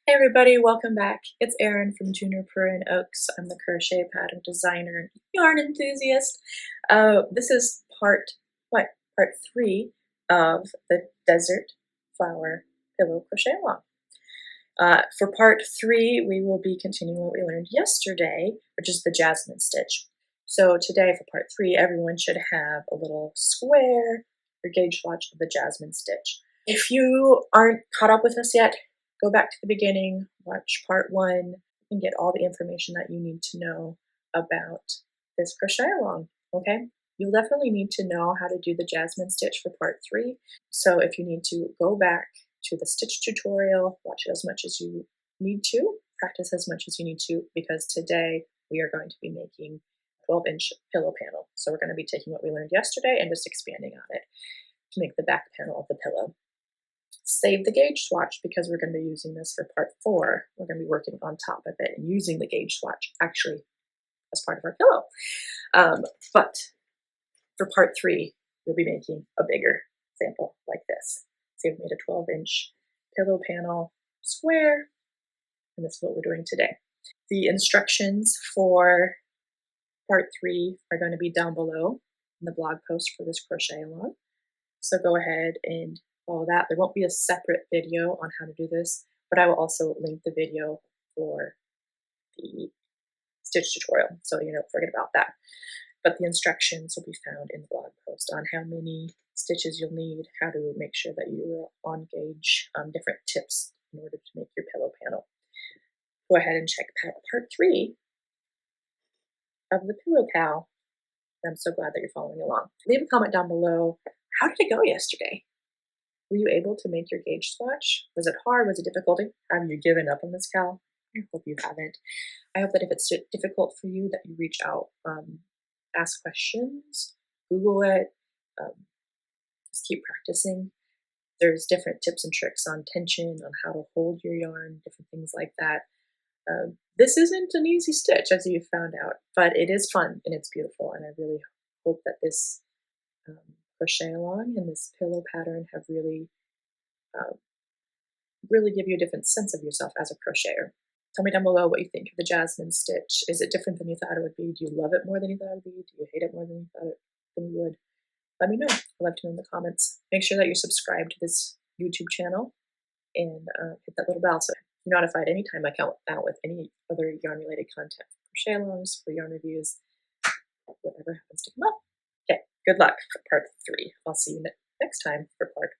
Hey everybody, welcome back. It's Erin from Juniper and Oaks. I'm the crochet pattern designer and yarn enthusiast. This is part 3 of the Desert Flower Pillow Crochet Along. For part 3, we will be continuing what we learned yesterday, which is the Jasmine stitch. So today for part 3, everyone should have a little square or gauge swatch of the Jasmine stitch. If you aren't caught up with us yet, go back to the beginning, watch part 1, and get all the information that you need to know about this crochet along, okay? You'll definitely need to know how to do the Jasmine stitch for part 3. So if you need to go back to the stitch tutorial, watch it as much as you need to, practice as much as you need to, because today we are going to be making a 12-inch pillow panel. So we're going to be taking what we learned yesterday and just expanding on it to make the back panel of the pillow. Save the gauge swatch because we're going to be using this for part 4. We're going to be working on top of it and using the gauge swatch actually as part of our pillow. But for part 3, we'll be making a bigger sample like this. So we've made a 12-inch pillow panel square, and this is what we're doing today. The instructions for part 3 are going to be down below in the blog post for this crochet along. So go ahead and follow that. There won't be a separate video on how to do this, but I will also link the video for the stitch tutorial, so you don't forget about that. But the instructions will be found in the blog post on how many stitches you'll need, how to make sure that you're on gauge, different tips in order to make your pillow panel. Go ahead and check part 3 of the Pillow Pal. I'm so glad that you're following along. Leave a comment down below. How did it go yesterday? Were you able to make your gauge swatch? Was it hard? Was it difficult? Have you given up on this, Cal? I hope you haven't. I hope that if it's difficult for you, that you reach out, ask questions, Google it, just keep practicing. There's different tips and tricks on tension, on how to hold your yarn, different things like that. This isn't an easy stitch, as you've found out, but it is fun and it's beautiful, and I really hope that this crochet along and this pillow pattern have really give you a different sense of yourself as a crocheter. Tell me down below what you think of the Jasmine stitch. Is it different than you thought it would be? Do you love it more than you thought it would be? Do you hate it more than you would? Let me know. I'd love to know in the comments. Make sure that you're subscribed to this YouTube channel and hit that little bell so you're notified anytime I come out with any other yarn related content, crochet alongs, for yarn reviews, whatever happens to come up. Okay, good luck for part 3. I'll see you next time for part